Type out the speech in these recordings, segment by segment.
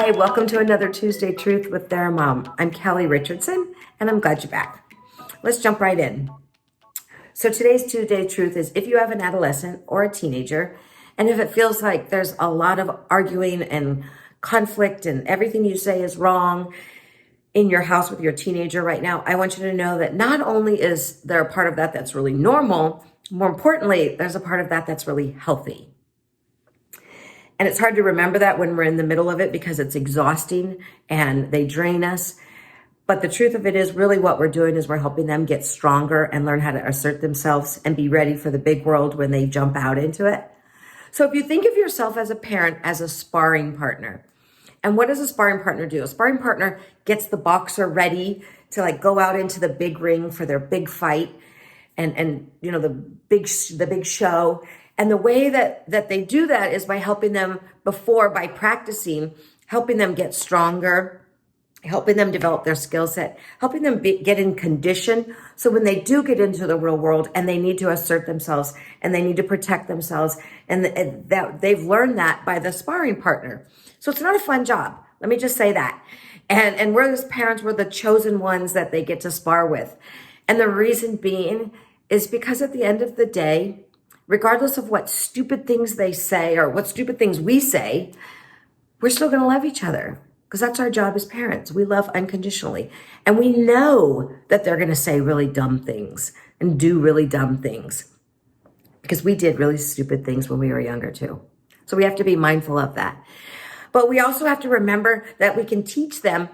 Hi, welcome to another Tuesday Truth with Thera-Mom. I'm Kelly Richardson, and I'm glad you're back. Let's jump right in. So today's Tuesday Truth is if you have an adolescent or a teenager, and if it feels like there's a lot of arguing and conflict and everything you say is wrong in your house with your teenager right now, I want you to know that not only is there a part of that that's really normal, more importantly, there's a part of that that's really healthy. And it's hard to remember that when we're in the middle of it because it's exhausting and they drain us. But the truth of it is really what we're doing is we're helping them get stronger and learn how to assert themselves and be ready for the big world when they jump out into it. So if you think of yourself as a parent, as a sparring partner, and what does a sparring partner do? A sparring partner gets the boxer ready to go out into the big ring for their big fight and you know, the big show. And the way that they do that is by helping them by practicing, helping them get stronger, helping them develop their skill set, helping them get in condition. So when they do get into the real world and they need to assert themselves and they need to protect themselves, and that they've learned that by the sparring partner. So it's not a fun job. Let me just say that. And we're as parents, we're the chosen ones that they get to spar with. And the reason being is because at the end of the day, regardless of what stupid things they say or what stupid things we say, we're still going to love each other because that's our job as parents. We love unconditionally. And we know that they're going to say really dumb things and do really dumb things because we did really stupid things when we were younger too. So we have to be mindful of that. But we also have to remember that we can teach them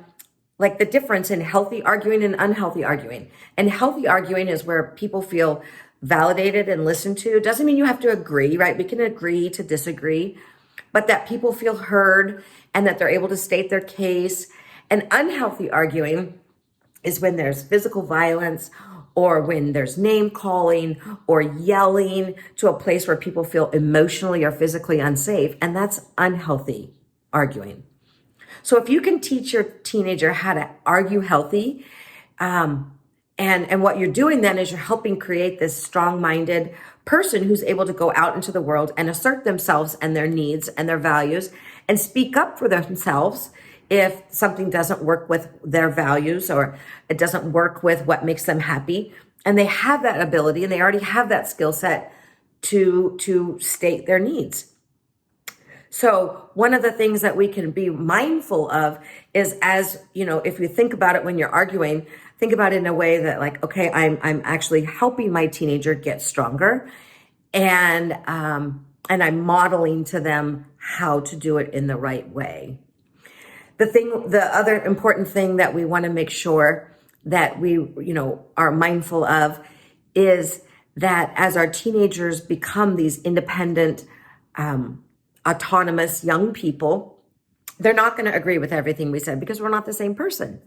the difference in healthy arguing and unhealthy arguing. And healthy arguing is where people feel validated and listened to. It doesn't mean you have to agree, right? We can agree to disagree, but that people feel heard and that they're able to state their case. And unhealthy arguing is when there's physical violence or when there's name calling or yelling to a place where people feel emotionally or physically unsafe. And that's unhealthy arguing. So if you can teach your teenager how to argue healthy, and what you're doing then is you're helping create this strong-minded person who's able to go out into the world and assert themselves and their needs and their values and speak up for themselves if something doesn't work with their values or it doesn't work with what makes them happy. And they have that ability and they already have that skill set to state their needs. So one of the things that we can be mindful of is, as you know, if you think about it when you're arguing, think about it in a way that okay, I'm actually helping my teenager get stronger, and I'm modeling to them how to do it in the right way. The other important thing that we want to make sure that we, are mindful of is that as our teenagers become these independent, autonomous young people, they're not going to agree with everything we said because we're not the same person.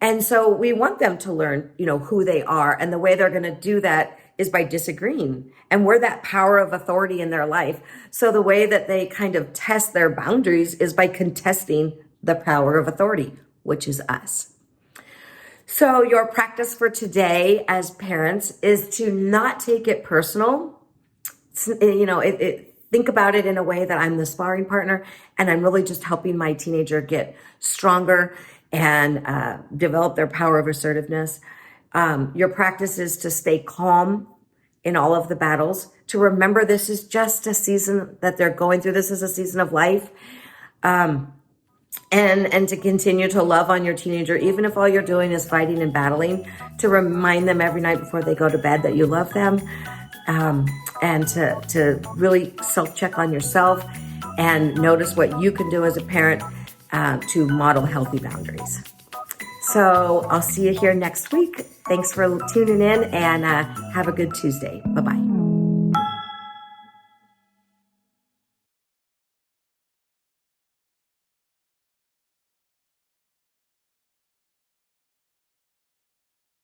And so we want them to learn, who they are. And the way they're going to do that is by disagreeing. And we're that power of authority in their life. So the way that they kind of test their boundaries is by contesting the power of authority, which is us. So your practice for today as parents is to not take it personal. Think about it in a way that I'm the sparring partner and I'm really just helping my teenager get stronger and develop their power of assertiveness. Your practice is to stay calm in all of the battles, to remember this is just a season that they're going through. This is a season of life. And to continue to love on your teenager, even if all you're doing is fighting and battling, to remind them every night before they go to bed that you love them. And to really self-check on yourself and notice what you can do as a parent to model healthy boundaries. So I'll see you here next week. Thanks for tuning in and have a good Tuesday. Bye-bye.